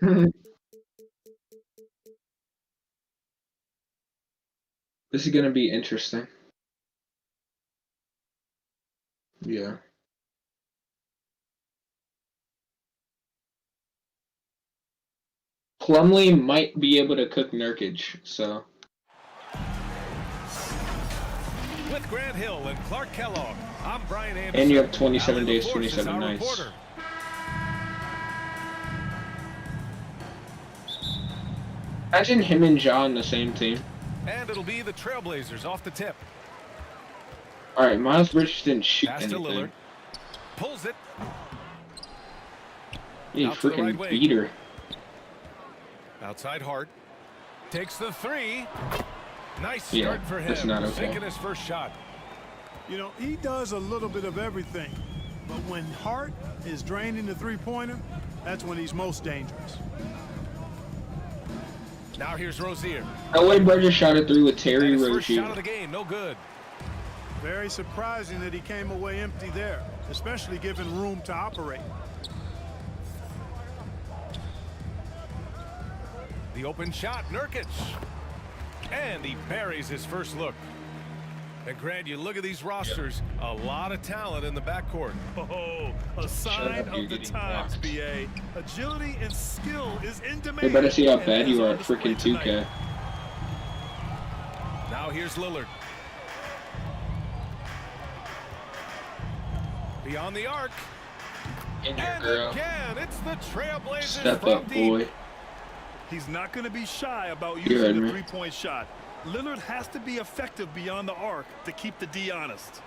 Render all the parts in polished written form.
This is gonna be interesting. Yeah. Plumlee might be able to cook Nurkic, so. With Grant Hill and Clark Kellogg, I'm Brian Anderson. And you have 27 days, 27 nights. Reporter. Imagine him and Ja on the same team. And it'll be the Trailblazers off the tip. All right, Miles Bridges didn't shoot Pass to anything. Lillard. Pulls it. Yeah, Out to the freaking right beat her. Outside Hart. Takes the three. Nice Yeah, start for him. that's not okay. Sinking his first shot. You know, he does a little bit of everything. But when Hart is draining the three-pointer, that's when he's most dangerous. Now here's Rozier. LA Bridges shot a three with Terry And his first shot of Rozier. the game, no good. Very surprising that he came away empty there, especially given room to operate. The open shot, Nurkic. And he buries his first look. And Grant, you look at these rosters, a lot of talent in the backcourt. Oh, a sign up, you're of the getting times, blocked. BA. Agility and skill is in demand. You better see how and bad that you is are on at display freaking tonight. 2K. Now here's Lillard. Beyond the arc. In your And girl. again, it's the Trailblazers Step from up, deep. boy. He's not going to be shy about You heard using the me. three-point shot. Lillard has to be effective beyond the arc to keep the D honest.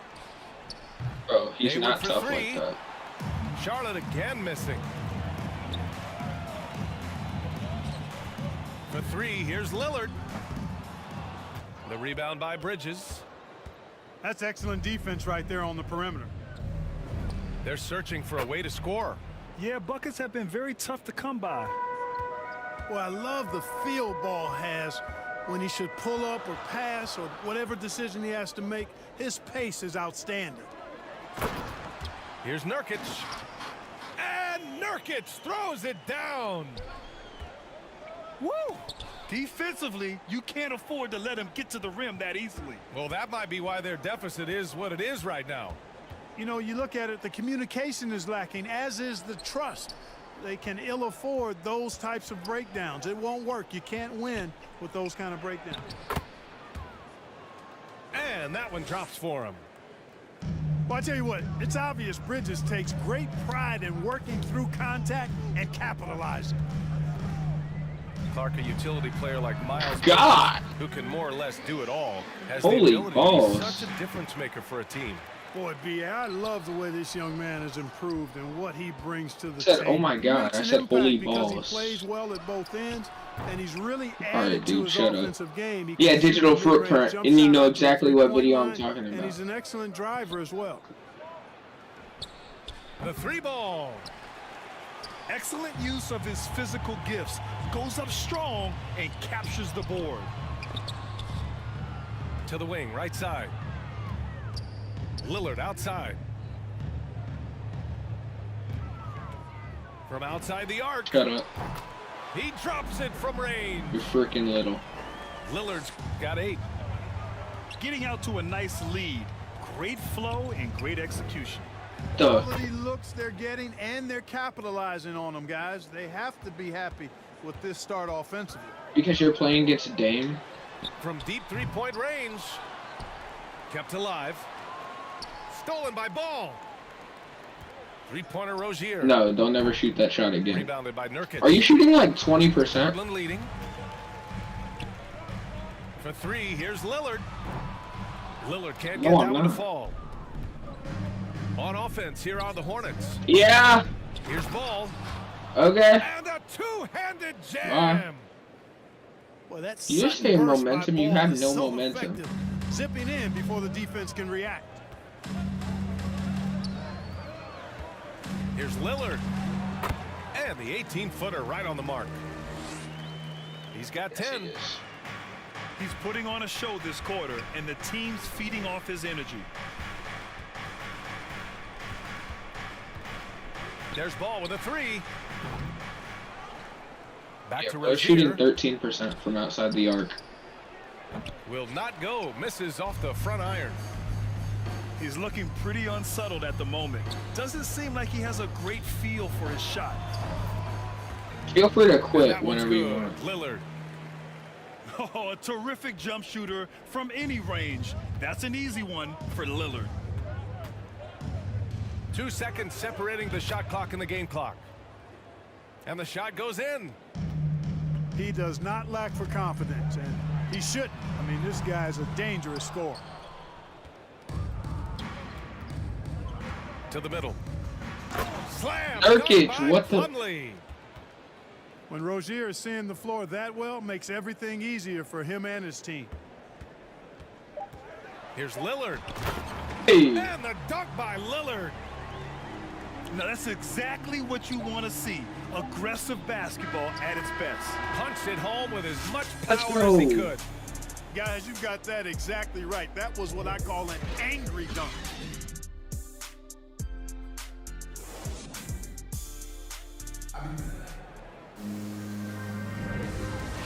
Bro, he's Hayward not for tough three. like that. Charlotte again missing. For three, here's Lillard. The rebound by Bridges. That's excellent defense right there on the perimeter. They're searching for a way to score. Yeah, buckets have been very tough to come by. Well, I love the feel Ball has when he should pull up or pass or whatever decision he has to make. His pace is outstanding. Here's Nurkic. And Nurkic throws it down. Woo! Defensively, you can't afford to let him get to the rim that easily. Well, that might be why their deficit is what it is right now. You know, you look at it, the communication is lacking, as is the trust. They can ill afford those types of breakdowns. It won't work. You can't win with those kind of breakdowns. And that one drops for him. Well, I tell you what, it's obvious Bridges takes great pride in working through contact and capitalizing. Clark, a utility player like Miles God! Bridges, who can more or less do it all, has Holy the ability balls. to be such a difference maker for a team. Boy, B.A., I love the way this young man has improved and what he brings to the said, team. oh my God, He I makes said an holy impact because balls. he plays well at both ends, and he's really Alright, added to dude, his shut up. offensive game. He Yeah, can shoot digital the mid-range footprint, jump and you shot know out to the exactly what three-point video I'm line, talking and about. he's an excellent driver as well. The three ball. Excellent use of his physical gifts. Goes up strong and captures the board. To the wing, right side. Lillard outside. From outside the arc. Shut up. He drops it from range. You're freaking little. Lillard's got 8. Getting out to a nice lead. Great flow and great execution. Duh. Quality looks they're getting, and they're capitalizing on them, guys. They have to be happy with this start offensively. Because you're playing against Dame. From deep three-point range. Kept alive. Stolen by Ball. Three-pointer Rozier. No, don't ever shoot that shot again. Rebounded by Nurkic. Are you shooting like 20%? Portland leading. For three, here's Lillard. Lillard can't get No, that I'm one to not. fall. On offense, here are the Hornets. Yeah. Here's Ball. Okay. And a two-handed jam. Well, that's You just say momentum, you have no momentum. Zipping in before the defense can react. Here's Lillard. And the 18-footer right on the mark. He's got 10. He's putting on a show this quarter, and the team's feeding off his energy. There's Ball with a three. Back Yeah, to bro shooting Rozier. 13% from outside the arc. Will not go. Misses off the front iron. He's looking pretty unsettled at the moment. Doesn't seem like he has a great feel for his shot. Feel free to And quit that one's whenever you good. want. Lillard. Oh, a terrific jump shooter from any range. That's an easy one for Lillard. 2 seconds separating the shot clock and the game clock. And the shot goes in. He does not lack for confidence, and he shouldn't. I mean, this guy's a dangerous scorer. To the middle. Slam. Nurkic, Gone by what the- Plumlee. When Rozier is seeing the floor that well, makes everything easier for him and his team. Here's Lillard. Hey, And the dunk by Lillard. Now, that's exactly what you want to see. Aggressive basketball at its best. Punched it home with as much Let's power as he go. could. Guys, you got that exactly right. That was what I call an angry dunk.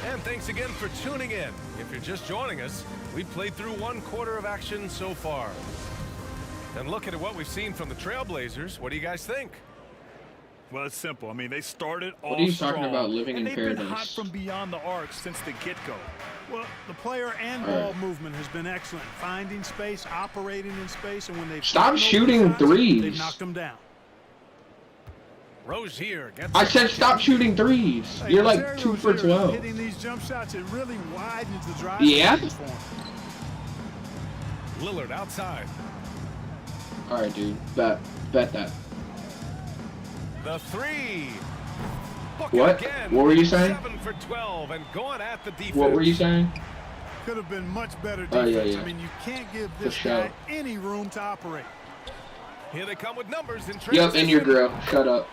And thanks again for tuning in. If you're just joining us, we've played through 1/4 of action so far. And looking at what we've seen from the Trailblazers, what do you guys think? Well, it's simple. I mean, they started off What are you talking strong, about, living and in they've been hot paradise? from beyond the arc since the get-go. Well, the player and ball movement has been excellent. Finding space, operating in space, and when they've Stop gotten open shooting shots, threes. they've knocked them down. Rozier gets I it. said stop shooting threes. Hey, You're like Terry 2 for Rozier 12. Hitting these jump shots, it really widens the drive. Yeah? lanes for him. Lillard outside. All right, dude. Bet that. The three. Book What? it again. What were you saying? 7 for 12 and going at the defense. What were you saying? Could have been much better Oh, defense. yeah. I mean, you can't give this For sure. guy any room to operate. Here they come with numbers in transition. Yep, in your grill. Shut up.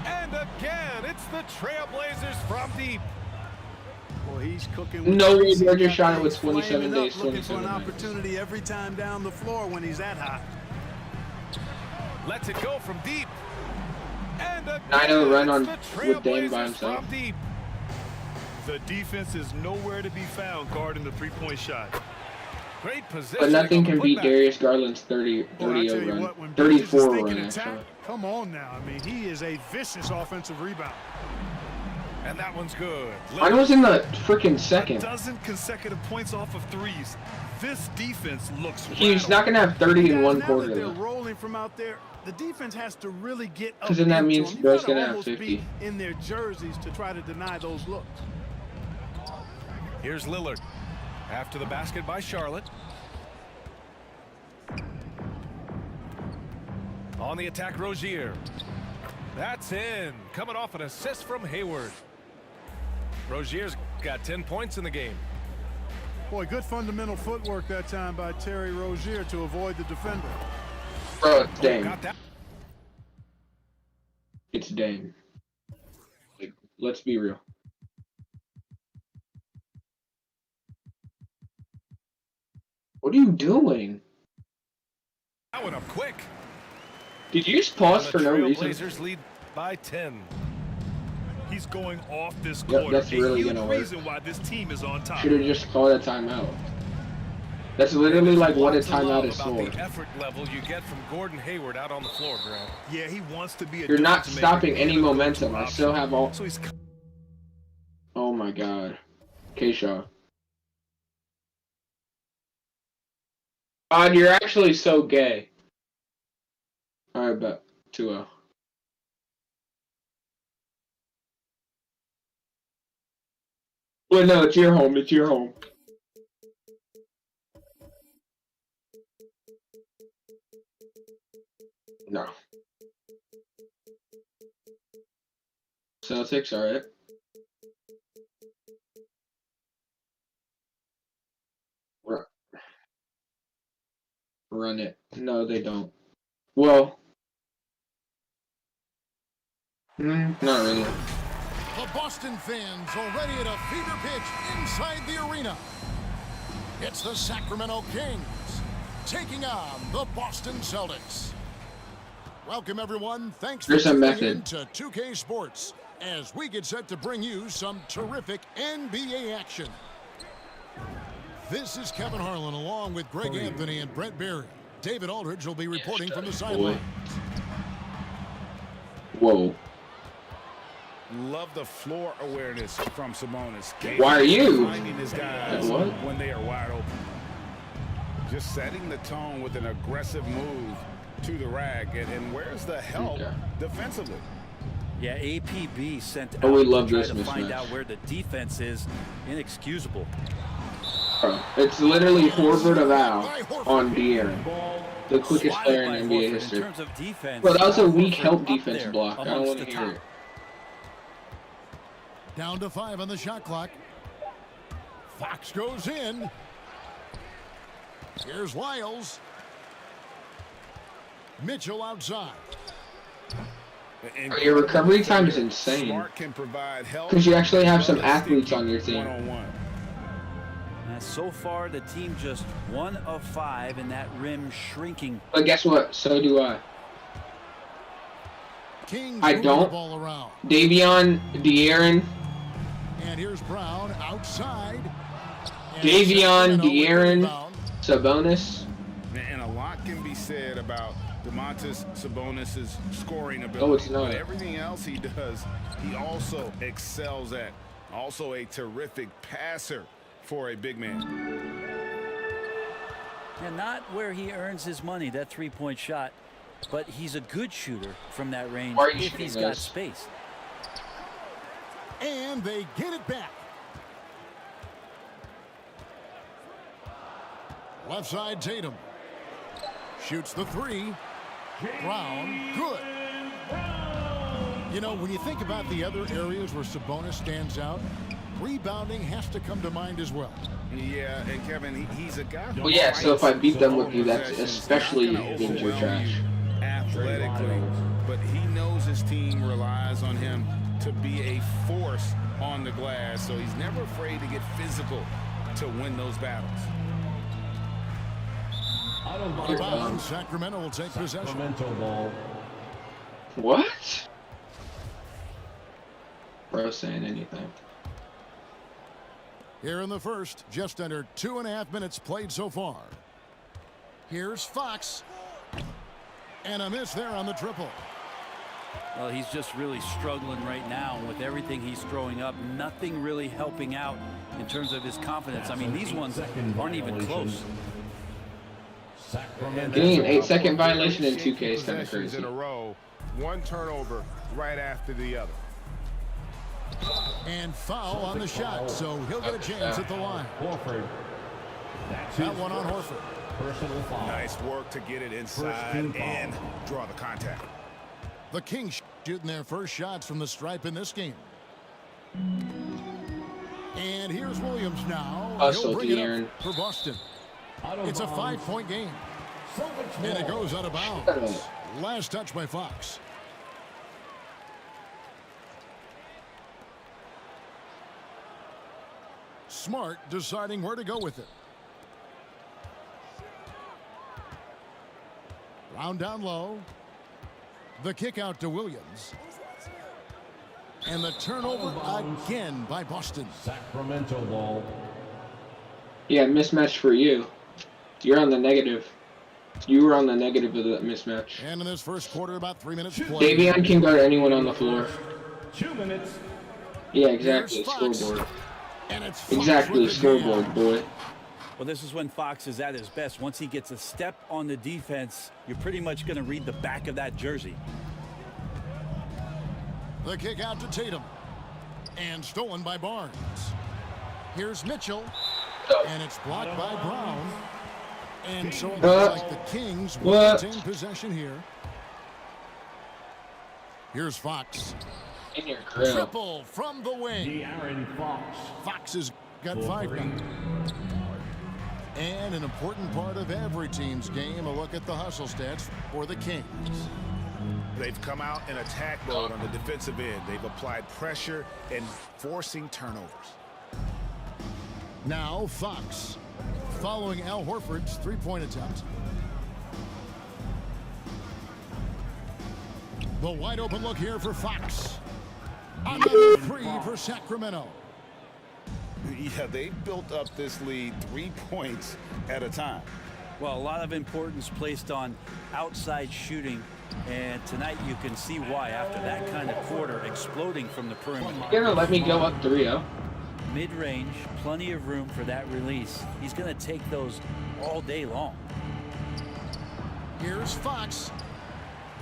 And again, it's the Trailblazers from deep. Boy, he's cooking. No way, grease. Georgia He's got shot it with things 27 flaming days, up, looking for 27 an minutes. opportunity every time down the floor when he's that hot. Lets it go from deep. And again, 9-0 run on it's the with Dame by Trailblazers himself. from deep. The defense is nowhere to be found guarding the three-point shot. Great position. But nothing can beat putback. Darius Garland's 30 Boy, I tell you run. what, when Bridges is 34 thinking run, attack, actually. come on now. I mean, he is a vicious offensive rebound. And that one's good. Mine was in the freaking A second. dozen consecutive points off of threes. This defense looks He's rattled. not going to have 30 in Guys, one now quarter, that they're though. rolling from out there, the defense has to really get up. 'Cause then that into means them. You Bro's gotta gonna have almost 50. be in their jerseys to try to deny those looks. Here's Lillard. After the basket by Charlotte. On the attack, Rozier. That's in. Coming off an assist from Hayward. Rozier's got 10 points in the game. Boy, good fundamental footwork that time by Terry Rozier to avoid the defender. Bro, it's Dame. Got that. It's Dame. Like, let's be real. What are you doing? That one up quick. Did you just pause And for the no reason? Trailblazers lead by 10. He's going off this Yep, quarter. that's really a huge gonna work. reason why this team is on top. Should have just called a timeout. That's literally like what a Lots of love timeout is about for. the effort level you get from Gordon Hayward out on the floor, Grant. Yeah, he wants to be a You're not difference stopping maker any and a momentum. go-to I still option. have all. So he's Oh my god. K-Shaw. God, you're actually so gay. Alright, bet. 2-0. Well, no, it's your home. It's your home. No. Celtics, alright. Run it. No, they don't. Well. Not really. The Boston fans already at a fever pitch inside the arena. It's the Sacramento Kings taking on the Boston Celtics. Welcome, everyone. Thanks for There's a tuning method. in to 2K Sports. as we get set to bring you some terrific NBA action. This is Kevin Harlan along with Greg Anthony and Brett Berry. David Aldridge will be reporting from the sideline. Whoa. Love the floor awareness from Sabonis. Why are you? Finding his guys What? when they are wide open. Just setting the tone with an aggressive move to the rack. And where's the help defensively? Yeah, APB sent out Oh, we love to try this to find mismatch. out where the defense is. Inexcusable. Bro, it's literally Horford of Al on De'Aaron. The quickest player in Swatted by NBA Horford. history. In terms of defense, Bro, that was a weak Horford help up defense there block. I don't amongst want to the hear top. it. Down to 5 on the shot clock. Fox goes in. Here's Lyles. Mitchell outside. Bro, your recovery time is insane. Smart can provide help. Because you actually have some athletes on your team. One-on-one. So far, the team just 1 of 5, and that rim shrinking. But guess what? So do I. Kings I moving the don't. ball around. Davion, De'Aaron, And here's Brown outside. And Davion, Sacramento with the De'Aaron, rebound. Sabonis. And a lot can be said about Domantas Sabonis' scoring ability. Oh, it's not. But everything else he does, he also excels at. Also a terrific passer for a big man. And not where he earns his money, that three-point shot. But he's a good shooter from that range Why are you if he's shooting got those? space. And they get it back. Left side, Tatum. Shoots the 3. Brown, good. You know, when you think about the other areas where Sabonis stands out, rebounding has to come to mind as well. Yeah, and Kevin, he's a guy who Well, yeah, so if I beat them with you, fights that's possessions, especially not gonna means you're overwhelm trash. you athletically, but he knows his team relies on him to be a force on the glass, so he's never afraid to get physical to win those battles. Rebound, Sacramento will take possession. What? Bro saying anything. Here in the first, just under 2.5 minutes played so far. Here's Fox. And a miss there on the triple. Well, he's just really struggling right now with everything he's throwing up. Nothing really helping out in terms of his confidence. I mean, these ones aren't even close. Getting an 8-second violation in 2K is kind of Possessions crazy. in a row, one turnover right after the other. And foul on the shot, so he'll get a chance at the line. That one on Horford. Nice work to get it inside and draw the contact. The Kings shooting their first shots from the stripe in this game. And here's Williams now. Hustle, He'll bring it De'Aaron. up for Boston. It's a 5-point game. And it goes out of bounds. Last touch by Fox. Smart deciding where to go with it. Round down low. The kick out to Williams. And the turnover again by Boston. Sacramento ball. Yeah, mismatch for you. You're on the negative. You were on the negative of that mismatch. And in this first quarter, about 3 minutes play. Davion can guard anyone on the floor. 2 minutes. Yeah, exactly. Here's Fox. Scoreboard. And it's Fox Exactly, with the scoreboard, jam. boy. Well, this is when Fox is at his best. Once he gets a step on the defense, you're pretty much going to read the back of that jersey. The kick out to Tatum. And stolen by Barnes. Here's Mitchell. And it's blocked by Brown. And so it looks like the Kings will What? retain possession here. Here's Fox. In your grill. Triple from the wing. De'Aaron Fox. Fox has got 5 now. And an important part of every team's game, a look at the hustle stats for the Kings. They've come out in attack mode on the defensive end. They've applied pressure and forcing turnovers. Now Fox, following Al Horford's 3-point attempt. The wide open look here for Fox. Another three for Sacramento. Yeah, they built up this lead 3 points at a time. Well, a lot of importance placed on outside shooting, and tonight you can see why after that kind of quarter exploding from the perimeter. You're gonna let me go up 3-0? Mid-range, plenty of room for that release. He's going to take those all day long. Here's Fox.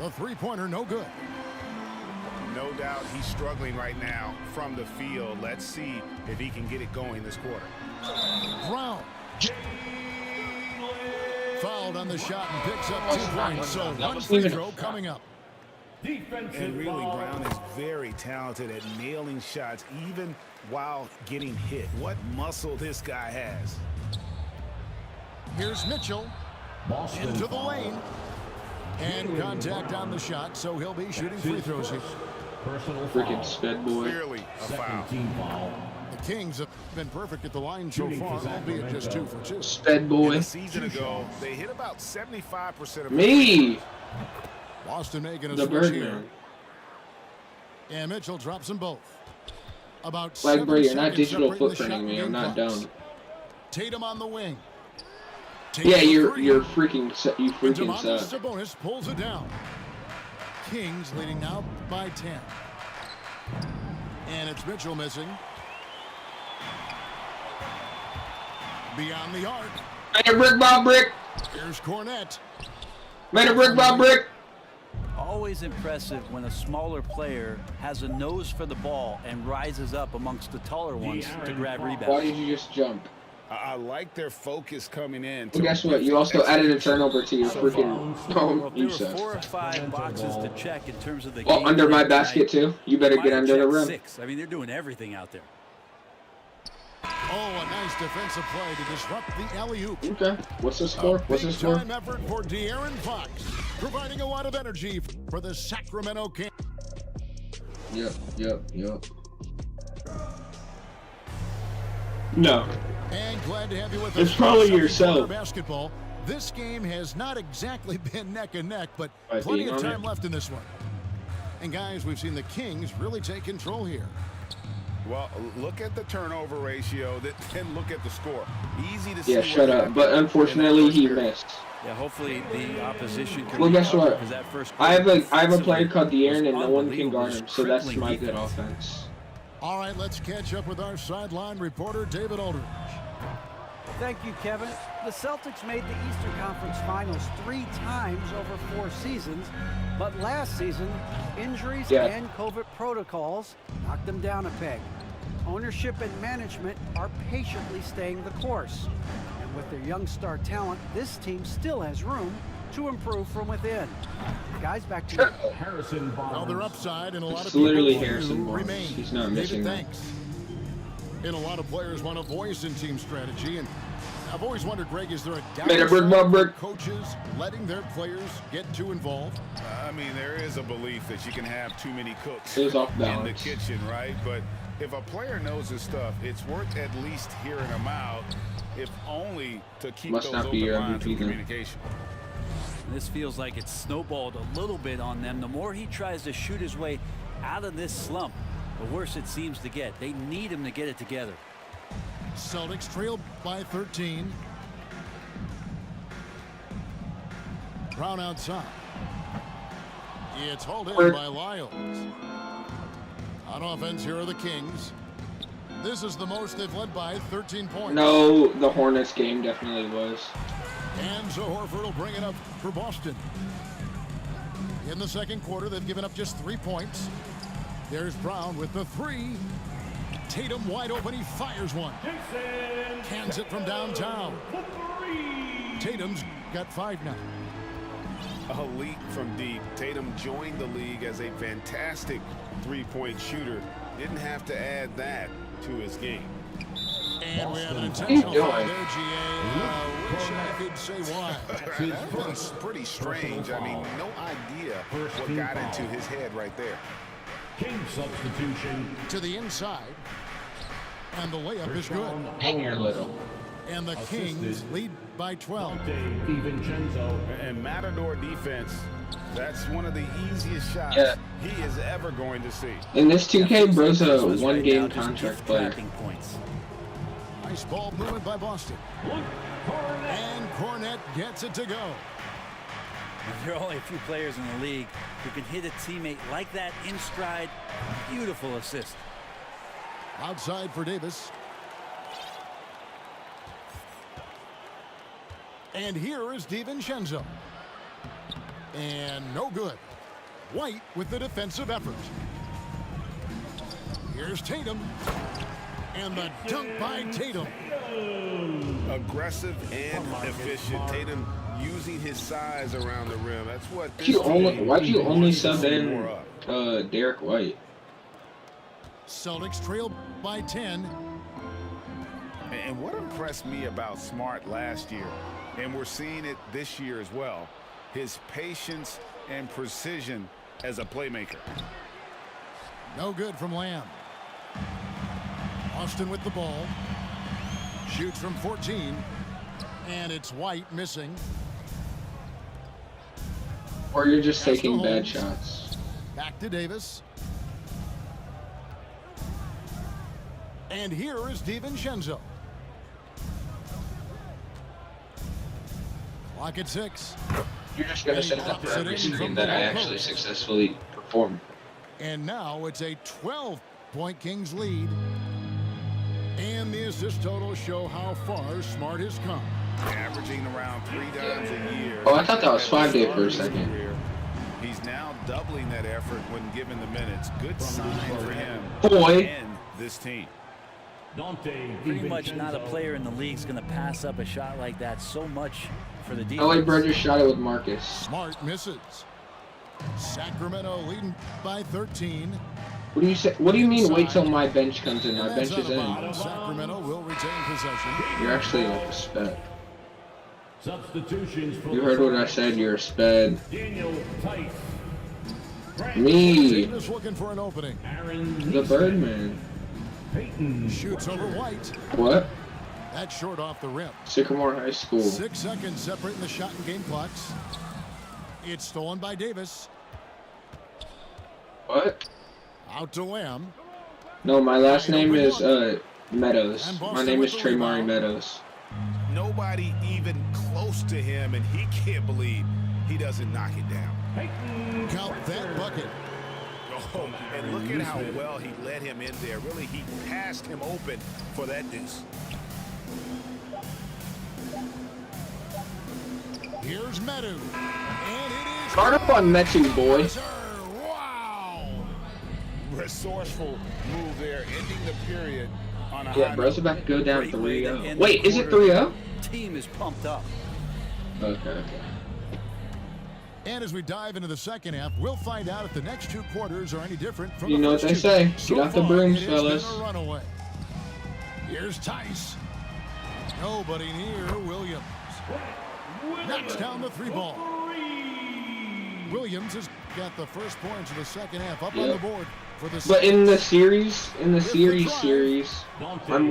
The three-pointer, no good. No doubt he's struggling right now from the field. Let's see if he can get it going this quarter. Brown. Fouled on the shot and picks up 2 points. So one free throw coming up. And really, Brown is very talented at nailing shots even while getting hit. What muscle this guy has. Here's Mitchell. Into the lane. And contact on the shot, so he'll be shooting free throws here. Freaking sped boy. Clearly a foul. The Kings have been perfect at the line so far, albeit just 2 for 2. Sped boy. A season ago, they hit about 75% of Me! Boston making a The switch here. Birdman. And Mitchell drops them both. About Like, 7 bro, you're not seconds digital separating the footprinting shot me. and I'm not game dumb. clocks. Tatum on the wing. Yeah, Tatum you're three. freaking you And freaking Domantas suck. Sabonis pulls it down. Kings leading now by 10. And it's Mitchell missing. Beyond the arc. Made a brick by brick. Here's Cornette. Made a brick by brick. Always impressive when a smaller player has a nose for the ball and rises up amongst the taller ones to grab Why rebounds. did you just jump? I like their focus coming in. Well, guess what? You also added a turnover to your freaking Well, phone. if You there were suck. 4 or 5 boxes to check in terms of the Oh, game under my plan basket tonight, too. You better might get have under the checked rim. 6. I mean, they're doing everything out there. Oh, a nice defensive play to disrupt the alley-oop. Okay. What's the score? What's the score? Big-time effort for De'Aaron Fox, providing a lot of energy for the Sacramento Kings. Yep. No. And glad to have you with us. It's probably Second yourself. quarter basketball. This game has not exactly been neck and neck, but By plenty being of on time it. left in this one. And guys, we've seen the Kings really take control here. Well, look at the turnover ratio, then look at the score. Easy to see. Yeah, what shut up. happened But in unfortunately, the first he period. missed. Yeah, hopefully the opposition can Well, guess recover, what? because that first I have a quarter player called was De'Aaron, and no one can unbelievable. guard him. So that's Crippling my good defense. offense. All right, let's catch up with our sideline reporter, David Aldridge. Thank you, Kevin. The Celtics made the Eastern Conference Finals 3 times over 4 seasons, but last season, injuries and COVID protocols knocked them down a peg. Ownership and management are patiently staying the course. And with their young star talent, this team still has room to improve from within. Guys, back to you. Harrison Well, their Barnes. upside and a lot It's of literally people Harrison who Barnes. remain. He's not David, missing that. thanks. And a lot of players want a voice in team strategy, and I've always wondered, Greg, is there a Made a brick by downside brick. for coaches letting their players get too involved? I mean, there is a belief that you can have too many cooks It was off in the balance. kitchen, right? But if a player knows his stuff, it's worth at least hearing him out, if only to keep Must those not be open your lines of MVP then. communication. This feels like it's snowballed a little bit on them. The more he tries to shoot his way out of this slump, the worse it seems to get. They need him to get it together. Celtics trail by 13. Brown outside. It's hauled in by Lyles. On offense, here are the Kings. This is the most they've led by 13 points. No, the Hornets game definitely was. And so Horford will bring it up for Boston. In the second quarter, they've given up just 3 points. There's Brown with the 3. Tatum wide open. He fires one. Cans it from downtown. Tatum's got 5 now. A leap from deep. Tatum joined the league as a fantastic three-point shooter. Didn't have to add that to his game. And we have an What are you intentional foul doing? there, GA. Wish I could say why. That was pretty strange. I mean, no idea what got into his head right there. King substitution. To the inside. And the layup is good. Hang your little. And the Kings lead by 12. And Matador defense, that's one of the easiest shots he is ever going to see. In this 2K, bro's a one-game contract player. Points. Nice ball movement by Boston. And Cornette gets it to go. There are only a few players in the league who can hit a teammate like that in stride. Beautiful assist. Outside for Davis. And here is DiVincenzo. And no good. White with the defensive effort. Here's Tatum. And the dunk by Tatum. Aggressive and efficient. Tatum using his size around the rim. That's what Why'd you only sub in Derek White? Celtics trail by 10. And what impressed me about Smart last year, and we're seeing it this year as well, his patience and precision as a playmaker. No good from Lamb. Austin with the ball. Shoots from 14. And it's White missing. Or you're just taking bad shots. Back to Davis. And here is DiVincenzo. Clock at 6. You're just going to set up for every screen that I actually successfully perform. And now it's a 12-point Kings lead. And the assist totals show how far Smart has come. Averaging around 3 dimes a year. Oh, I thought that was 5 day for a second. He's now doubling that effort when given the minutes. Good sign for him and this team. Pretty much not a player in the league is going to pass up a shot like that so much for the defense. LA Bird just shot it with Marcus. Smart misses. Sacramento leading by 13. What do you say? What do you mean? Wait till my bench comes in. My bench is in. Sacramento will retain possession. You're actually like a sped. Substitutions. You heard what I said. You're a sped. The Me, team is looking for an opening. the Birdman. Shoots over White. What? That's short off the rim. Sycamore High School. 6 seconds separating the shot and game clocks. It's stolen by Davis. What? Out to Lamb. No, my last name is Meadows. My name is Tremari Meadows. Nobody even close to him, and he can't believe he doesn't knock it down. Count that bucket. Oh, and look at how well he let him in there. Really, he passed him open for that deuce. Here's Medu. And it is... Start up on Metu, boy. Wow. Resourceful move there, ending the period on a Yeah, high bro's note. about to go down Great way to 3-0. end Wait, the is it quarter. 3-0? Team is pumped up. Okay. And as we dive into the second half, we'll find out if the next 2 quarters are any different from You the know what first they 2. say. So Get off the far, brooms, it has been fellas. a runaway. Here's Tice. Nobody near Williams. Knocks down the 3-ball. Williams has got the first points of the second half up on the board for the. But in the series, I'm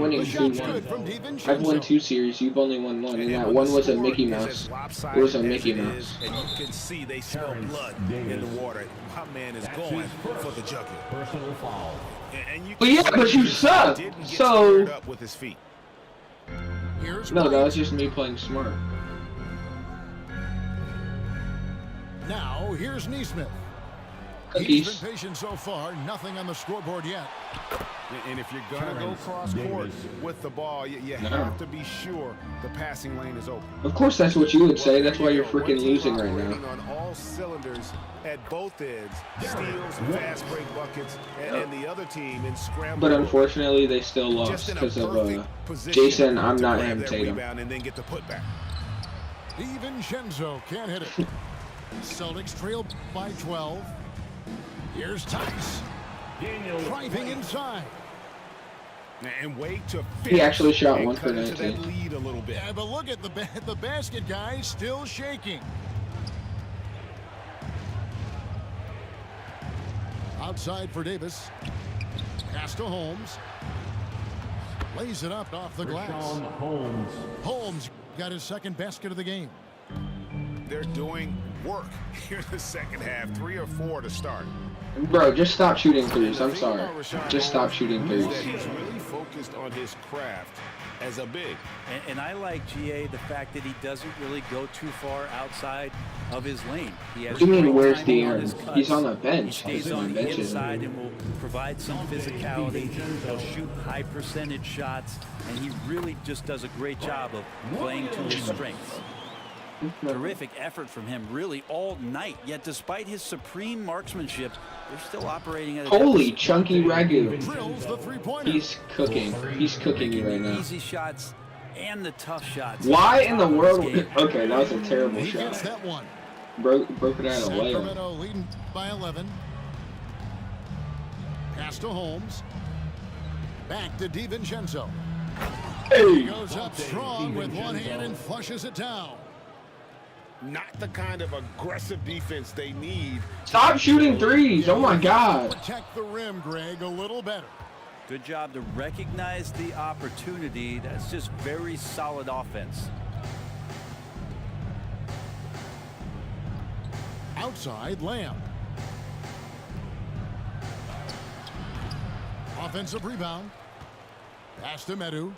winning The shot's good 2-1. from DiVincenzo. I've won 2 series. You've only won 1, and that one was a Mickey Mouse. It was a Mickey Mouse. And you can see they smell blood in the water. My man is going for the jugular. Personal foul. And you But yeah, but you suck. didn't get So squared up with his feet. Here's no, that White. was just me playing smart. Now here's Neesmith. He's Cookies. been patient so far. Nothing on the scoreboard yet. And if you're going to go cross-court with the ball, you have to be sure the passing lane is open. Of course, that's what you would say. That's why you're freaking One team losing right operating now. on all cylinders at both ends, steals, fast break buckets, and the other team in scramble. But unfortunately, they still lost Just in a because of perfect position Jason. I'm to not grab him, that Tatum. rebound and then get the putback. DiVincenzo can't hit it. Celtics trail by 12. Here's Tice. Driving inside. And wait to He actually shot and 1 for cut into that 19. lead a little bit. Yeah, but look at the basket, guys, still shaking. Outside for Davis. Pass to Holmes. Lays it up off the glass. Holmes. Holmes got his second basket of the game. They're doing work here in the second half. 3 or 4 to start. Bro, just stop shooting threes. I'm sorry. Just stop shooting threes. He's really focused on his craft as a big. And I like GA the fact that he doesn't really go too far outside of his lane. He has What do you mean, great where's timing on De'Aaron? his cuts. He's on the bench. He stays on the inside and will provide some physicality. He'll shoot high percentage shots, and he really just does a great job of playing to his strengths. Terrific effort from him really all night, yet despite his supreme marksmanship, they're still operating at a Holy deficit. chunky ragu. Drills the three-pointer. He's cooking. He's cooking you right The now. easy shots and the tough shots. Why in the world? Okay, that was a terrible He gets shot. that one. Broke it out of layup. Sacramento leading by 11. Pass to Holmes. Back to DiVincenzo. He Hey, goes up strong with one hand and flushes it down. Not the kind of aggressive defense they need. stop shooting threes. Oh my God. Protect the rim, Greg, a little better. Good job to recognize the opportunity. That's just very solid offense. Outside, Lamb. Offensive rebound. Pass to Medu.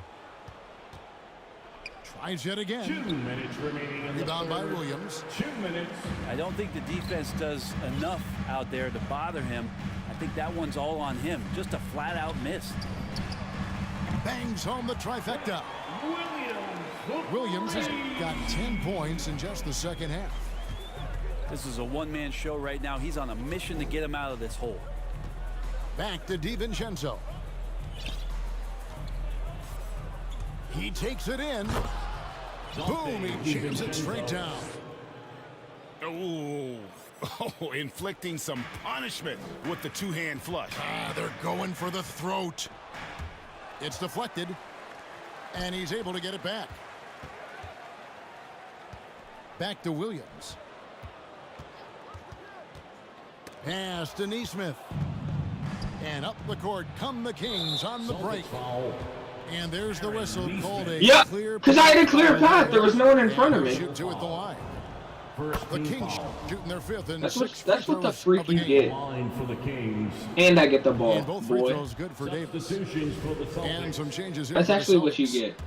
Tries yet 2 again. minutes remaining in the Rebound by third. Williams. 2 minutes. I don't think the defense does enough out there to bother him. I think that one's all on him. Just a flat-out miss. Bangs home the trifecta. Williams has got 10 points in just the second half. This is a one-man show right now. He's on a mission to get him out of this hole. Back to DiVincenzo. He takes it in. Boom, he jams it straight down. Oh, inflicting some punishment with the two-hand flush. They're going for the throat. It's deflected, and he's able to get it back. Back to Williams. Pass to Neesmith. And up the court come the Kings on the break. Foul. And there's the whistle called a Yeah, clear because I had a clear path. There was no one in front of me. Shoot two at the line. First The team Kings foul. shooting their fifth and That's sixth what the free freak throws you of the game. get. Line for the Kings. And I get the ball, And both free boy. throws good for Davis. Substitutions for the Celtics. And some changes in That's for the actually what you Celtics. get.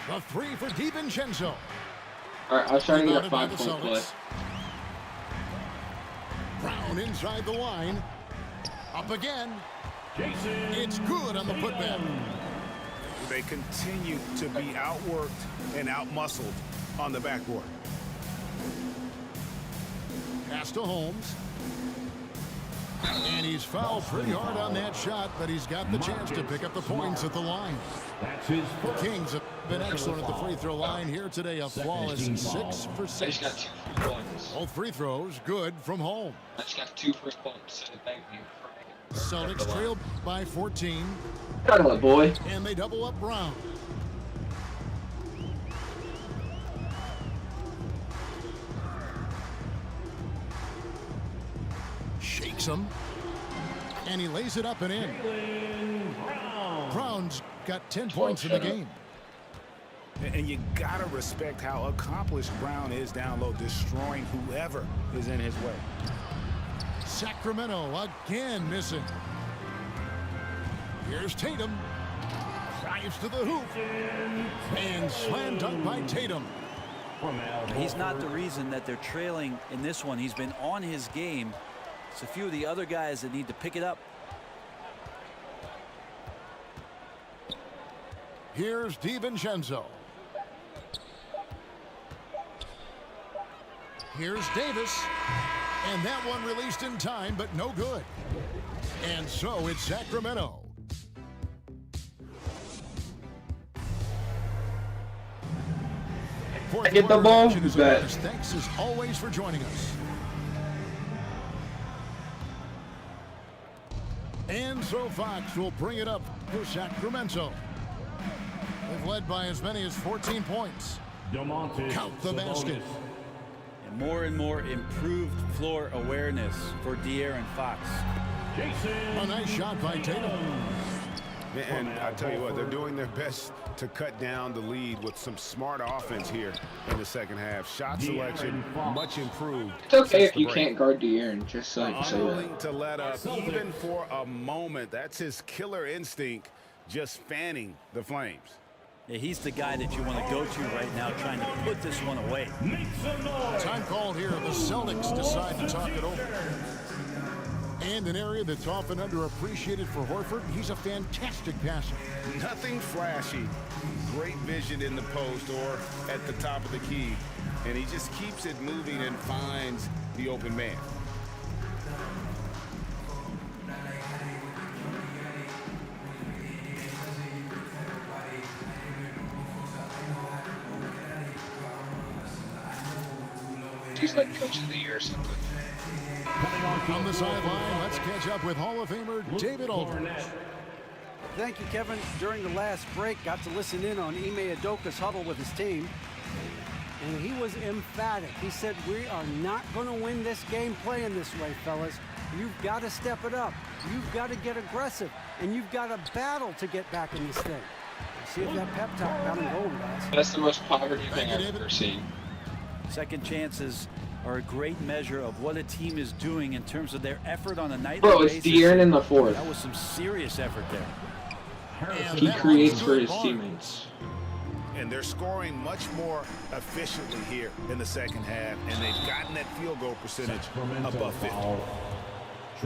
The three for DiVincenzo. All right, I was trying to get a Rebounded by the 5-point play. Celtics. Brown inside the line. Up again. Jason. It's good on the putback. They continue to be outworked and outmuscled on the backboard. Pass to Holmes. And he's fouled pretty hard on that shot, but he's got the chance to pick up the points at the line. That's his The first. Kings have been excellent at the free throw line here today. A flawless 6 for I just 6. got 2 free points. Both free throws good from home. I just got 2 free points. So thank you for making Celtics trail by 14, Cuddle it, boy. and they double up Brown. Shakes him, and he lays it up and in. Brown's got 10 points in the game. And you gotta respect how accomplished Brown is down low, destroying whoever is in his way. Sacramento again missing. Here's Tatum. Drives to the hoop. And slam dunk by Tatum. He's not the reason that they're trailing in this one. He's been on his game. It's a few of the other guys that need to pick it up. Here's DiVincenzo. Here's Davis. And that one released in time, but no good. And so it's Sacramento. I get the ball? Bet. Thanks as always for joining us. And so Fox will bring it up for Sacramento. They've led by as many as 14 points. Count the basket. And more improved floor awareness for De'Aaron Fox. A nice shot by Tatum. And I tell you what, they're doing their best to cut down the lead with some smart offense here in the second half. Shot selection much improved. It's okay since if the you break. can't guard De'Aaron, just like say that. Unwilling to let up even for a moment. That's his killer instinct, just fanning the flames. Yeah, he's the guy that you want to go to right now, trying to put this one away. Time called here. The Celtics decide to talk it over. And an area that's often underappreciated for Horford, he's a fantastic passer. Nothing flashy. Great vision in the post or at the top of the key. And he just keeps it moving and finds the open man. He's like coach of the year or something. On the sideline, let's catch up with Hall of Famer David Aldridge. Thank you, Kevin. During the last break, got to listen in on Ime Udoka's huddle with his team. And he was emphatic. He said, we are not going to win this game playing this way, fellas. You've got to step it up. You've got to get aggressive. And you've got to battle to get back in this thing. See if that pep talk got him going, guys. That's the most poverty thing I've ever seen. Second chances are a great measure of what a team is doing in terms of their effort on a nightly Bro, it's basis. De'Aaron in the fourth. That was some serious effort there. He creates for his teammates. And they're scoring much more efficiently here in the second half. And they've gotten that field goal percentage above 50.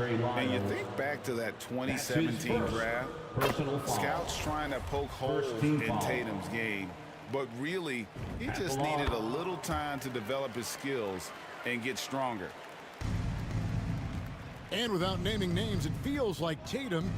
And you think back to that 2017 draft, scouts trying to poke holes in Tatum's game. But really, he just needed a little time to develop his skills and get stronger. And without naming names, it feels like Tatum,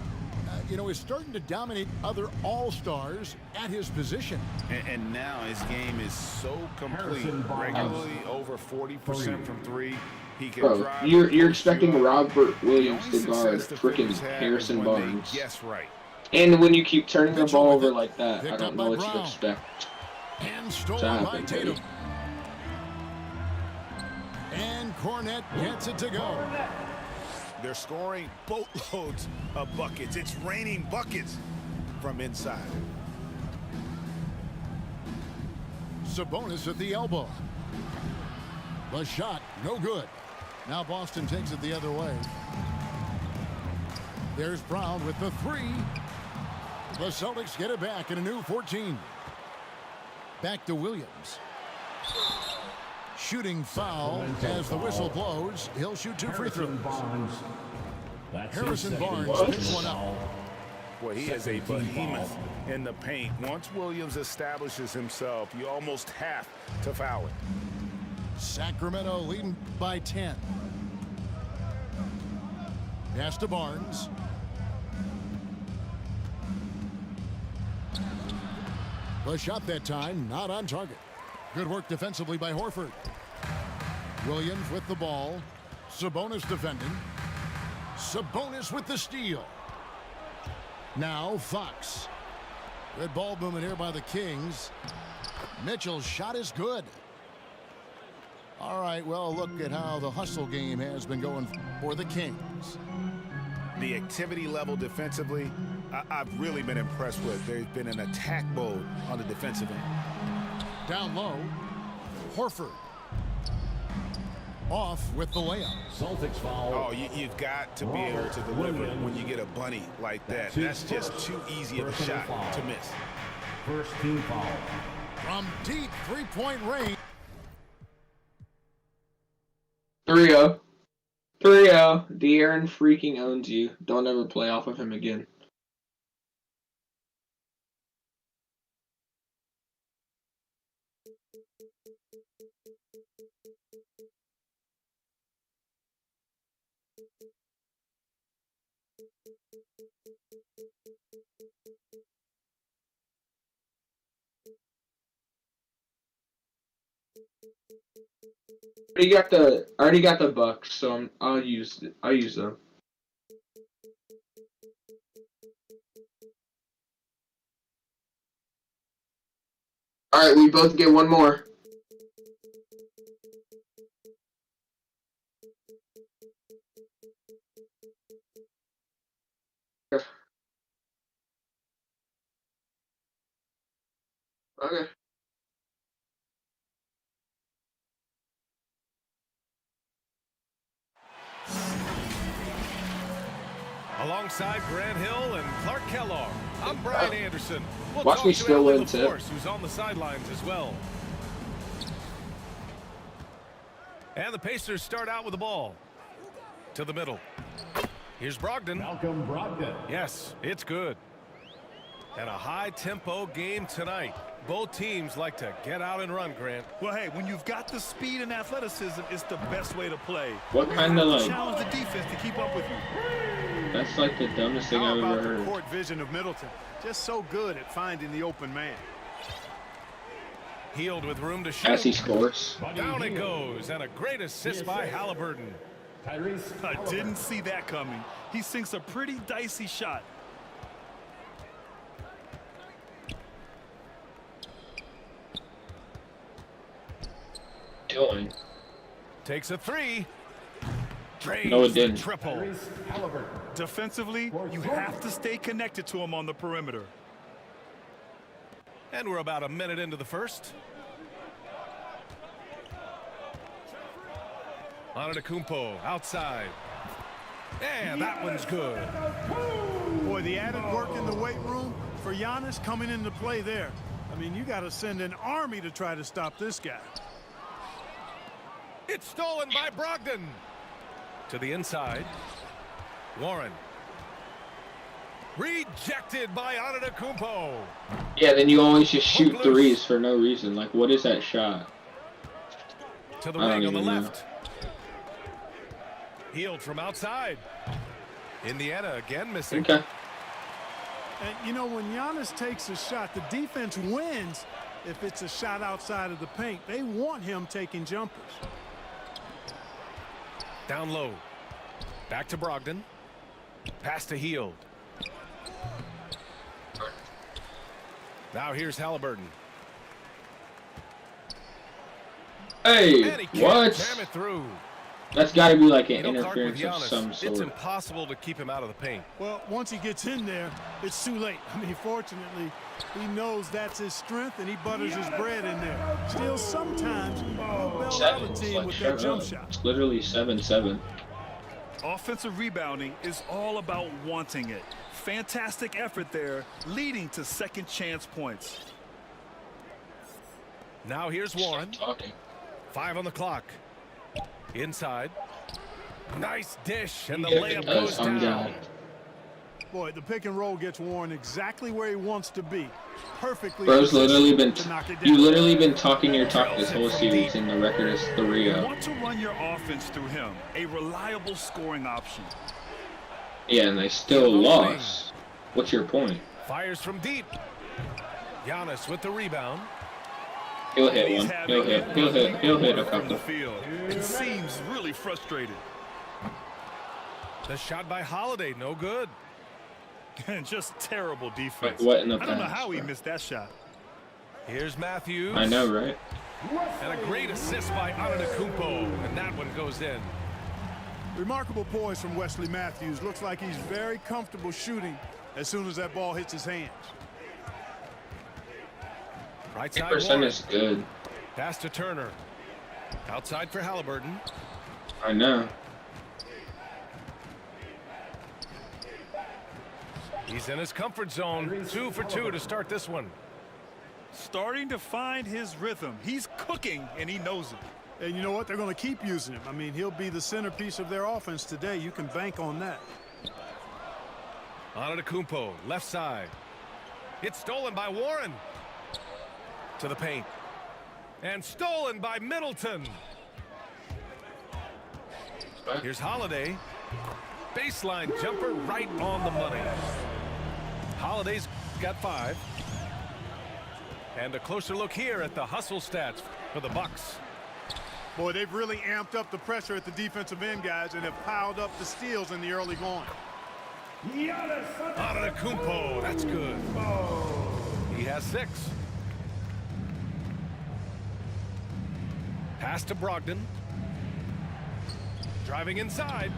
is starting to dominate other all-stars at his position. And now his game is so complete. Regularly over 40% from three. He can Bro, drive. you're expecting Robert Williams to guard freaking Harrison Barnes. Yes, right. And when you keep turning the ball over like that, I don't know what you expect. And stolen by Tatum. And Cornette gets it to go. They're scoring boatloads of buckets. It's raining buckets from inside. Sabonis at the elbow. The shot, no good. Now Boston takes it the other way. There's Brown with the three. The Celtics get it back in a new 14. Back to Williams. Shooting foul as the whistle blows. He'll shoot two free throws. Harrison Barnes picks one up. Well, he is a behemoth in the paint. Once Williams establishes himself, you almost have to foul it. Sacramento leading by 10. Pass to Barnes. The shot that time, not on target. Good work defensively by Horford. Williams with the ball. Sabonis defending. Sabonis with the steal. Now Fox. Good ball movement here by the Kings. Mitchell's shot is good. All right, well, look at how the hustle game has been going for the Kings. The activity level defensively, I've really been impressed with. There's been an attack mode on the defensive end. Down low, Horford. Off with the layup. Celtics foul. Oh, you've got to be able to deliver when you get a bunny like that. That's just too easy of a shot to miss. First team foul. From deep three-point range. 3-0. 3-0. De'Aaron freaking owns you. Don't ever play off of him again. I already got the Bucks, so I'll use them. All right, we both get one more. Alongside Grant Hill and Clark Kellogg, I'm Brian Anderson. We'll Watch talk me to still Alan win, too. LaForce, who's on the sidelines as well. And the Pacers start out with the ball. To the middle. Here's Brogdon. Malcolm Brogdon. Yes, it's good. And a high-tempo game tonight. Both teams like to get out and run, Grant. Well, hey, when you've got the speed and athleticism, it's the best way to play. What kind of, like... Challenge the defense to keep up with you. That's like the dumbest thing How I've about ever the heard. court vision of Middleton? Just so good at finding the open man. Healed with room to shoot. As he scores. Down it goes, and a great assist by Halliburton. Tyrese. I didn't see that coming. He sinks a pretty dicey shot. Doing. Takes a three. Drains No, it the didn't. triple. Tyrese Halliburton. Defensively, you have to stay connected to him on the perimeter. And we're about a minute into the first. Antetokounmpo outside. And that one's good. Boy, the added work in the weight room for Giannis coming into play there. I mean, you got to send an army to try to stop this guy. It's stolen by Brogdon. To the inside. Warren. Rejected by Antetokounmpo. Yeah, then you always just shoot threes for no reason. Like, what is that shot? To the I don't wing on the even know. left. Healed from outside. Indiana again missing. Okay. And, you know, when Giannis takes a shot, the defense wins if it's a shot outside of the paint. They want him taking jumpers. Down low. Back to Brogdon. Pass to Healed. Now here's Halliburton. Hey, And he can't what? jam it through. That's got to be like an You know, Clark, with interference of some Giannis, it's sort. impossible to keep him out of the paint. Well, once he gets in there, it's too late. I mean, fortunately, he knows that's his strength, and he butters his bread in there. Still, sometimes he'll bail out a Seven's team like, with that shut jump up. shot. It's literally 7-7. Offensive rebounding is all about wanting it. Fantastic effort there, leading to second chance points. Now here's Warren. Talking. 5 on the clock. Inside. Nice dish, and the Yeah, layup it does. goes I'm down. down. Boy, the pick and roll gets Warren exactly where he wants to be. Perfectly. Bro's literally been, to knock it you down. literally been talking your talk this whole series, and the record is 3-0. You want to run your offense through him, a reliable scoring option. Yeah, and they still lost. What's your point? Fires from deep. Giannis with the rebound. He'll hit He's one. having He'll hit a from the couple. field. It seems really frustrated. The shot by Holiday, no good. And just terrible defense. Like, what in the I don't know past, how he bro? missed that shot. Here's Matthews. I know, right? And a great assist by Antetokounmpo, and that one goes in. Remarkable poise from Wesley Matthews. Looks like he's very comfortable shooting as soon as that ball hits his hands. Right side 8% Warren. is good. Pass to Turner. Outside for Halliburton. I know. He's in his comfort zone. 2 for 2 to start this one. Starting to find his rhythm. He's cooking, and he knows it. And you know what? They're going to keep using him. I mean, he'll be the centerpiece of their offense today. You can bank on that. Antetokounmpo, left side. It's stolen by Warren. To the paint. And stolen by Middleton. Here's Holiday. Baseline jumper right on the money. Holiday's got 5. And a closer look here at the hustle stats for the Bucks. Boy, they've really amped up the pressure at the defensive end, guys, and have piled up the steals in the early going. Antetokounmpo, that's good. He has 6. Pass to Brogdon. Driving inside.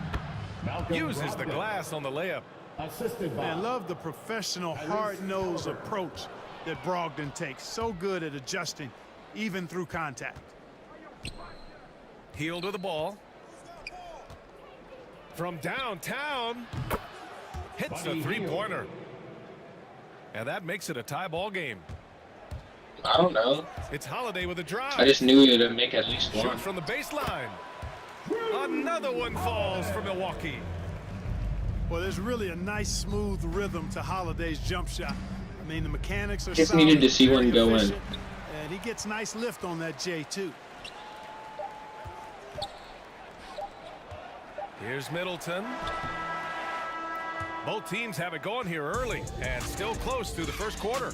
Malcolm Uses the Brogdon. glass on the layup. Assisted by. I love the professional, hard-nosed approach that Brogdon takes. So good at adjusting, even through contact. Heel to the ball. From downtown. Hits the three-pointer. And that makes it a tie ball game. I don't know. It's Holiday with a drive. I just knew you'd make at least one. Shoot from the baseline. Another one falls for Milwaukee. Well, there's really a nice, smooth rhythm to Holiday's jump shot. I mean, the mechanics are Just solid, needed to see very one go in. efficient, and he gets nice lift on that J, too. Here's Middleton. Both teams have it going here early and still close through the first quarter.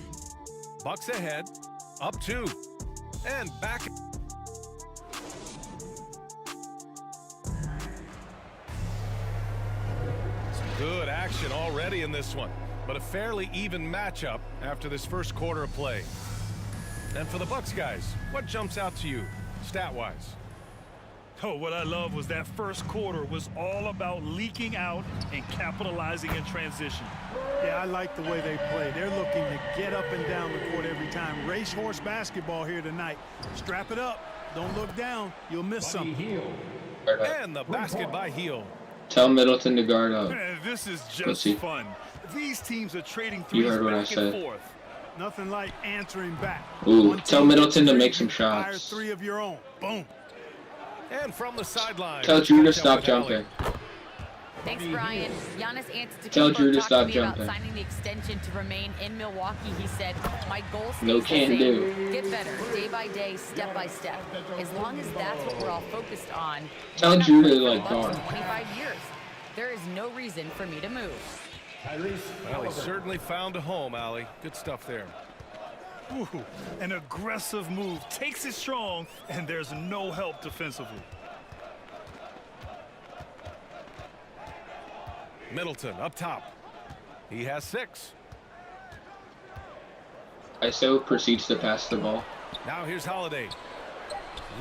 Bucks ahead, up 2, and back. Some good action already in this one, but a fairly even matchup after this first quarter of play. And for the Bucks guys, what jumps out to you, stat-wise? Oh, what I love was that first quarter was all about leaking out and capitalizing in transition. Yeah, I like the way they play. They're looking to get up and down the court every time. Racehorse basketball here tonight. Strap it up. Don't look down. You'll miss something. And the basket by Heel. Tell Middleton to guard up. Man, this is Let's just see. fun. These teams are trading You threes heard what I back said. and forth. Nothing like answering back. Ooh, One tell team Middleton to gets make three, some fire shots. 3 of your own. Boom. And from the sideline. Tell Drew to catch stop up with Allen. jumping. Thanks, Brian. Giannis Tell Drew to Antetokounmpo stop talked to me jumping. about signing the extension to remain in Milwaukee. He said, "My goal stays No the can same. do. Get better, day by day, step by step. As long as that's what we're all focused on. Tell I've Drew to, played for like, the Bucks guard. for 25 years. There is no reason for me to move." Well, he certainly found a home, Allie. Good stuff there. Ooh, an aggressive move, takes it strong, and there's no help defensively. Middleton up top. He has 6. ISO proceeds to pass the ball. Now here's Holiday.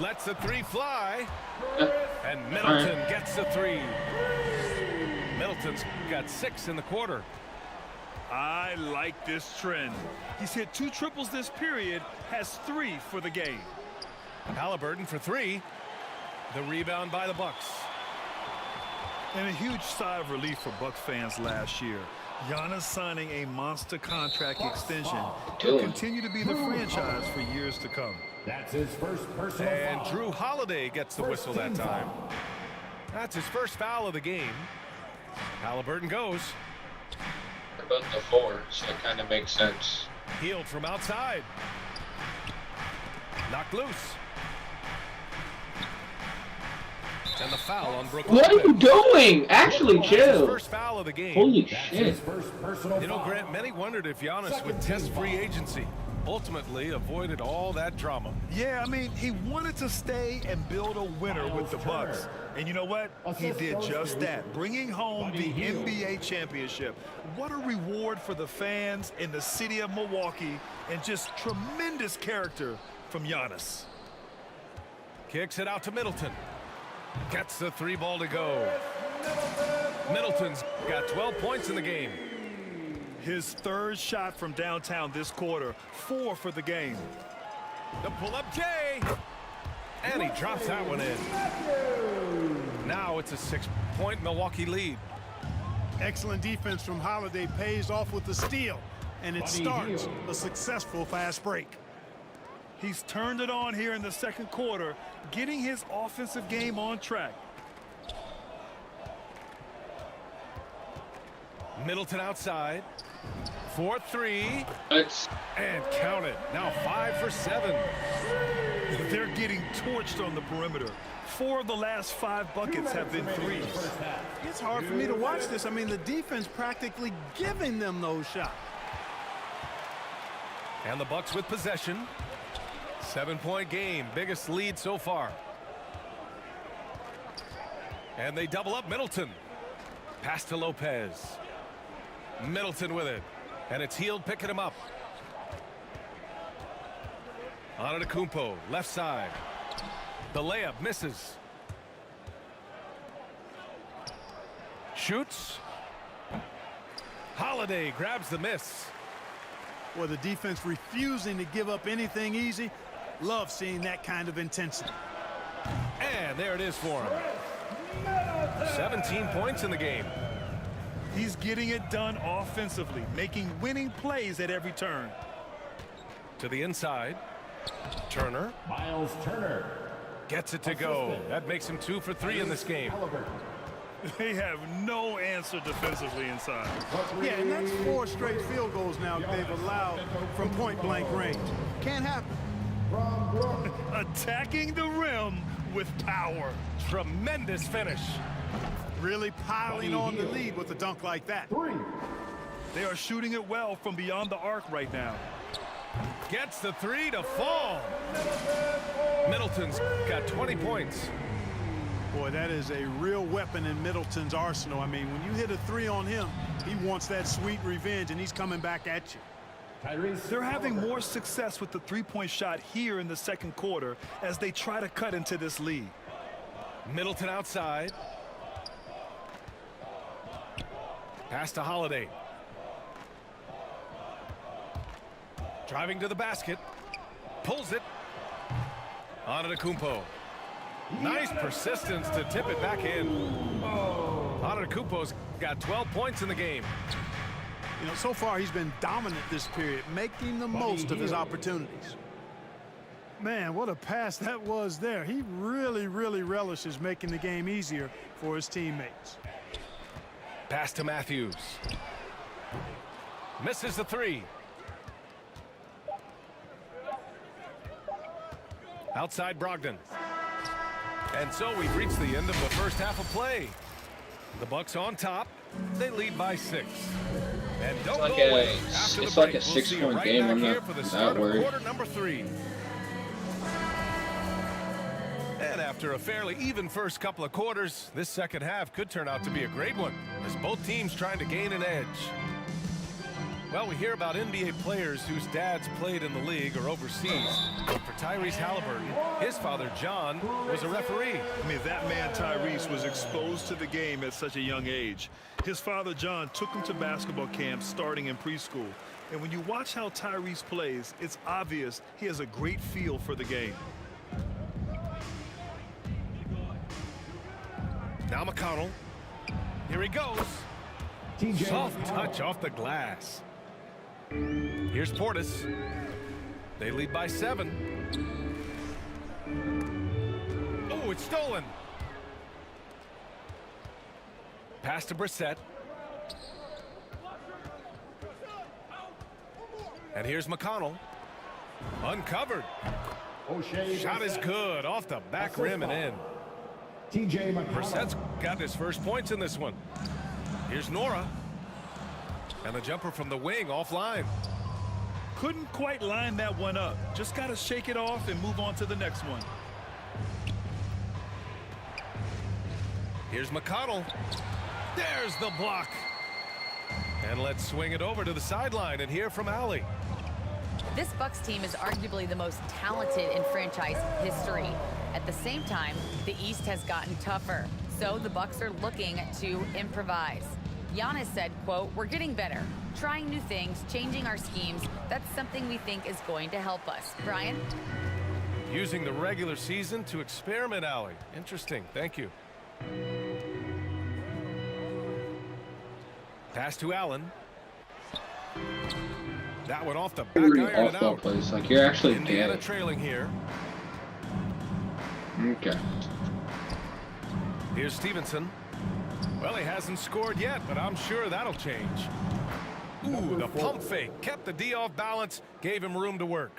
Lets the 3 fly. Yeah. And Middleton gets the 3. Middleton's got 6 in the quarter. I like this trend. He's hit 2 triples this period, has 3 for the game. Halliburton for 3. The rebound by the Bucks. And a huge sigh of relief for Bucks fans last year. Giannis signing a monster contract extension will continue to be the franchise for years to come. That's his first personal And foul. Drew Holiday gets the whistle that time. That's his first foul of the game. Halliburton goes. They're both the 4, so it kind of makes sense. Healed from outside. Knocked loose. And the foul on Brooklyn. What are you doing? Actually, That's his chill. first foul of the game. Holy That's shit. his first personal You know, foul. Grant, many wondered if Giannis would test free agency. Ultimately avoided all that drama. Yeah, I mean, he wanted to stay and build a winner with the Bucks. And you know what? He did just that, bringing home the NBA championship. What a reward for the fans in the city of Milwaukee, and just tremendous character from Giannis. Kicks it out to Middleton. Gets the 3 ball to go. Middleton's got 12 points in the game. His 3rd shot from downtown this quarter, 4 for the game. The pull-up J. And he drops that one in. Now it's a 6-point Milwaukee lead. Excellent defense from Holiday pays off with the steal, and it starts a successful fast break. He's turned it on here in the second quarter, getting his offensive game on track. Middleton outside. 4-3. And count it. Now 5 for 7. They're getting torched on the perimeter. 4 of the last 5 buckets have been threes. It's hard for me to watch this. I mean, the defense practically giving them those shots. And the Bucks with possession. 7-point game. Biggest lead so far. And they double up Middleton. Pass to Lopez. Middleton with it. And it's Healed picking him up. Antetokounmpo, left side. The layup misses. Shoots. Holiday grabs the miss. Well, the defense refusing to give up anything easy. Love seeing that kind of intensity. And there it is for him. 17 points in the game. He's getting it done offensively, making winning plays at every turn. To the inside. Turner. Miles Turner. Gets it to go. That makes him 2 for 3 in this game. They have no answer defensively inside. Yeah, and that's 4 straight field goals now they've allowed from point-blank range. Can't happen. Attacking the rim with power. Tremendous finish. Really piling on the lead with a dunk like that. They are shooting it well from beyond the arc right now. Gets the 3 to fall. Middleton's got 20 points. Boy, that is a real weapon in Middleton's arsenal. I mean, when you hit a 3 on him, he wants that sweet revenge, and he's coming back at you. They're having more success with the three-point shot here in the second quarter as they try to cut into this lead. Middleton outside. Pass to Holiday. Driving to the basket. Pulls it. Antetokounmpo. Nice persistence to tip it back in. Antetokounmpo's got 12 points in the game. You know, so far he's been dominant this period, making the most of his opportunities. Man, what a pass that was there. He really relishes making the game easier for his teammates. Pass to Matthews. Misses the 3. Outside Brogdon. And so we've reached the end of the first half of play. The Bucks on top. They lead by 6. And don't go away. After the break, we'll see you right back here for the start of quarter number 3. And after a fairly even first couple of quarters, this second half could turn out to be a great one, as both teams trying to gain an edge. Well, we hear about NBA players whose dads played in the league or overseas. But for Tyrese Halliburton, his father, John, was a referee. I mean, that man, Tyrese, was exposed to the game at such a young age. His father, John, took him to basketball camps starting in preschool. And when you watch how Tyrese plays, it's obvious he has a great feel for the game. Now McConnell. Here he goes. Soft touch off the glass. Here's Portis. They lead by 7. Oh, it's stolen. Pass to Brissett. And here's McConnell. Uncovered. Shot is good. Off the back rim and in. Brissett's got his first points in this one. Here's Nora. And the jumper from the wing offline. Couldn't quite line that one up. Just got to shake it off and move on to the next one. Here's McConnell. There's the block. And let's swing it over to the sideline and hear from Allie. This Bucks team is arguably the most talented in franchise history. At the same time, the East has gotten tougher, so the Bucks are looking to improvise. Giannis said, quote, "We're getting better, trying new things, changing our schemes. That's something we think is going to help us." Brian? Using the regular season to experiment, Allie. Interesting. Thank you. Pass to Allen. That one off the back iron and out. Place. Like, you're actually Indiana dead. trailing here. Okay. Here's Stevenson. Well, he hasn't scored yet, but I'm sure that'll change. Ooh, the pump fake. Kept the D off balance, gave him room to work.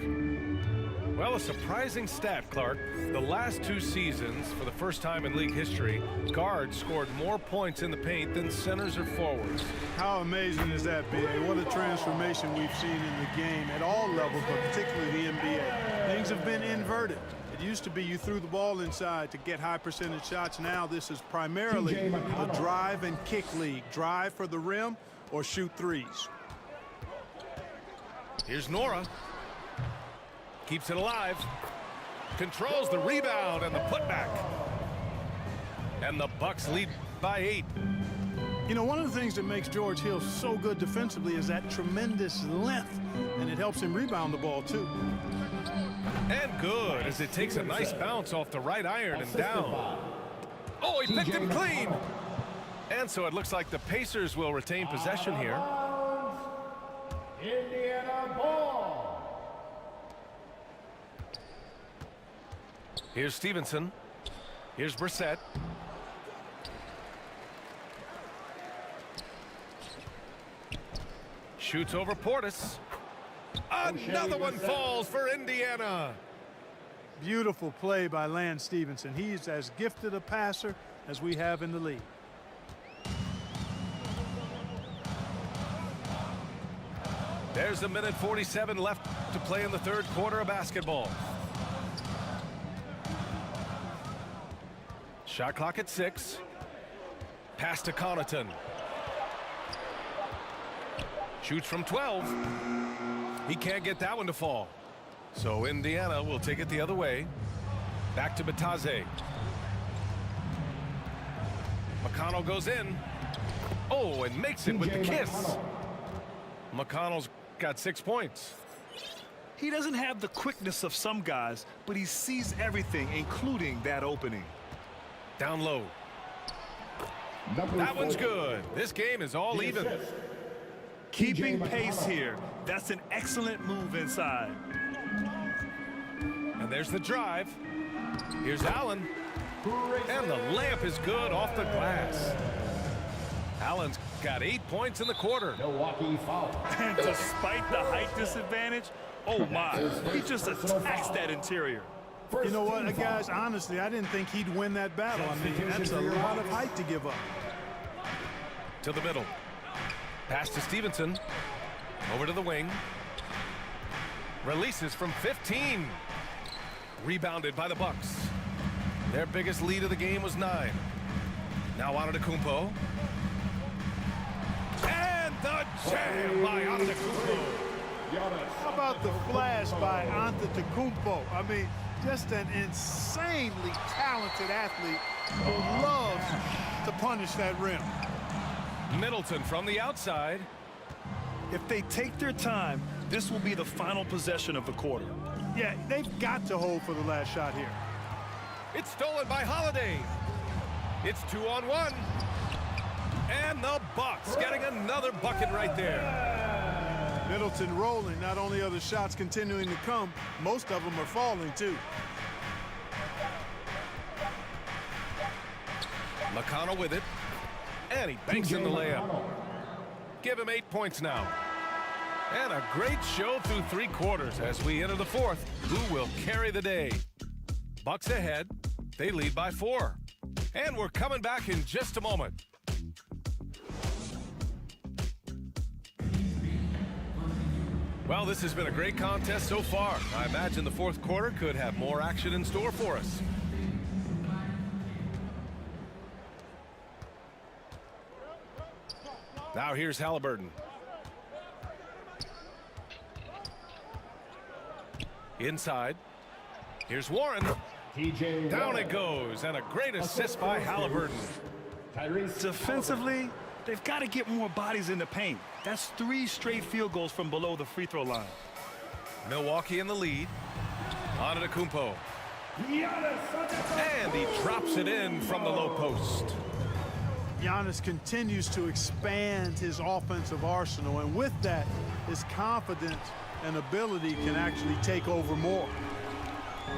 Well, a surprising stat, Clark. The last 2 seasons, for the first time in league history, guards scored more points in the paint than centers or forwards. How amazing is that, B.A.? What a transformation we've seen in the game at all levels, but particularly the NBA. Things have been inverted. It used to be you threw the ball inside to get high percentage shots. Now this is primarily a drive and kick league. Drive for the rim or shoot threes. Here's Nora. Keeps it alive. Controls the rebound and the putback. And the Bucks lead by 8. You know, one of the things that makes George Hill so good defensively is that tremendous length, and it helps him rebound the ball too. And good, as it takes a nice bounce off the right iron and down. Oh, he picked him clean. And so it looks like the Pacers will retain possession here. Indiana ball. Here's Stevenson. Here's Brissett. Shoots over Portis. Another one falls for Indiana. Beautiful play by Lance Stevenson. He's as gifted a passer as we have in the league. There's a minute 47 left to play in the third quarter of basketball. Shot clock at 6. Pass to Connaughton. Shoots from 12. He can't get that one to fall. So Indiana will take it the other way. Back to Bataze. McConnell goes in. Oh, and makes it with the kiss. McConnell's got 6 points. He doesn't have the quickness of some guys, but he sees everything, including that opening. Down low. That one's good. This game is all even. Keeping pace here. That's an excellent move inside. And there's the drive. Here's Allen. And the layup is good off the glass. Allen's got 8 points in the quarter. Milwaukee foul. And despite the height disadvantage, oh my, he just attacks that interior. You know what, guys, honestly, I didn't think he'd win that battle. I mean, that's a lot of height to give up. To the middle. Pass to Stevenson. Over to the wing. Releases from 15. Rebounded by the Bucks. Their biggest lead of the game was 9. Now Antetokounmpo. And the jam by Antetokounmpo. How about the flash by Antetokounmpo? I mean, just an insanely talented athlete who loves to punish that rim. Middleton from the outside. If they take their time, this will be the final possession of the quarter. Yeah, they've got to hold for the last shot here. It's stolen by Holiday. It's 2-on-1. And the Bucks getting another bucket right there. Middleton rolling. Not only are the shots continuing to come, most of them are falling too. McConnell with it. And he banks in the layup. Give him 8 points now. And a great show through 3 quarters as we enter the fourth. Who will carry the day? Bucks ahead. They lead by 4. And we're coming back in just a moment. Well, this has been a great contest so far. I imagine the fourth quarter could have more action in store for us. Now here's Halliburton. Inside. Here's Warren. Down it goes, and a great assist by Halliburton. Defensively, they've got to get more bodies in the paint. That's 3 straight field goals from below the free throw line. Milwaukee in the lead. Antetokounmpo. And he drops it in from the low post. Giannis continues to expand his offensive arsenal, and with that, his confidence and ability can actually take over more.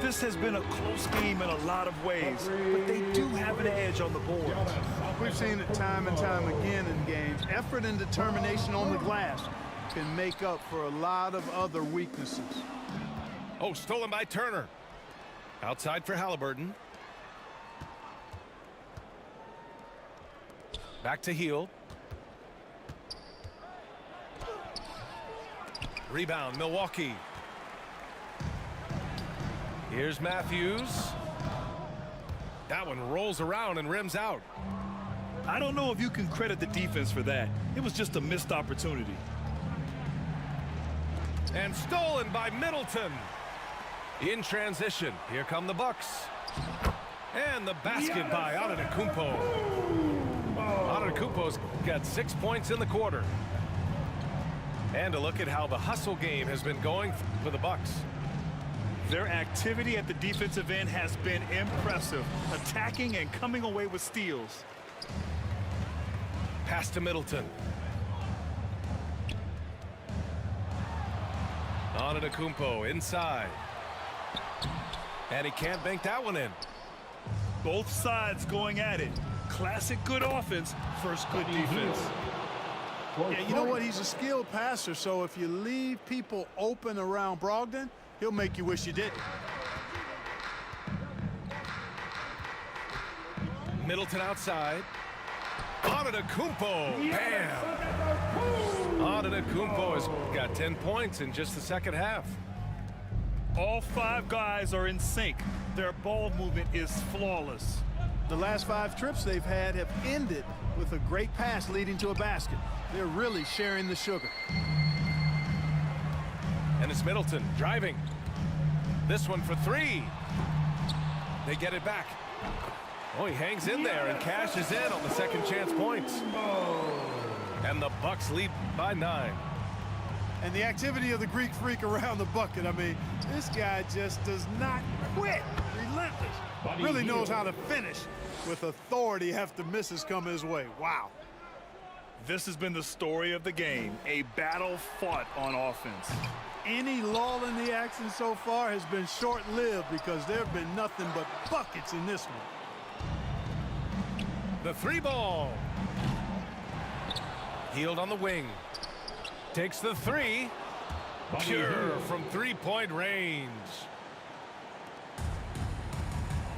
This has been a close game in a lot of ways, but they do have an edge on the board. We've seen it time and time again in games. Effort and determination on the glass can make up for a lot of other weaknesses. Oh, stolen by Turner. Outside for Halliburton. Back to Hield. Rebound, Milwaukee. Here's Matthews. That one rolls around and rims out. I don't know if you can credit the defense for that. It was just a missed opportunity. And stolen by Middleton. In transition, here come the Bucks. And the basket by Antetokounmpo. Antetokounmpo's got 6 points in the quarter. And a look at how the hustle game has been going for the Bucks. Their activity at the defensive end has been impressive, attacking and coming away with steals. Pass to Middleton. Antetokounmpo inside. And he can't bank that one in. Both sides going at it. Classic good offense, first good defense. Yeah, you know what? He's a skilled passer, so if you leave people open around Brogdon, he'll make you wish you didn't. Middleton outside. Antetokounmpo. Bam! Antetokounmpo has got 10 points in just the second half. All 5 guys are in sync. Their ball movement is flawless. The last 5 trips they've had have ended with a great pass leading to a basket. They're really sharing the sugar. And it's Middleton driving. This one for 3. They get it back. Oh, he hangs in there and cashes in on the second chance points. And the Bucks lead by 9. And the activity of the Greek freak around the bucket, I mean, this guy just does not quit. Relentless. Really knows how to finish with authority after misses come his way. Wow. This has been the story of the game, a battle fought on offense. Any lull in the action so far has been short-lived because there have been nothing but buckets in this one. The 3 ball. Healed on the wing. Takes the 3. Pure from 3-point range.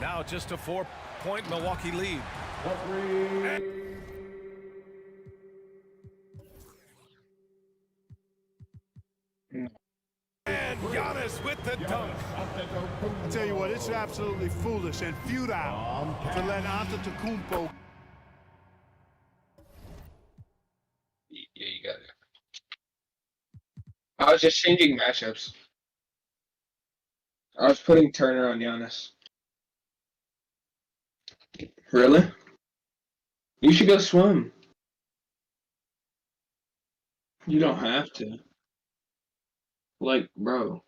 Now just a 4-point Milwaukee lead. And Giannis with the dunk. I tell you what, it's absolutely foolish and futile to let Antetokounmpo. Yeah, you got it. I was just changing matchups. I was putting Turner on Giannis. Really? You should go swim. You don't have to. Like, bro.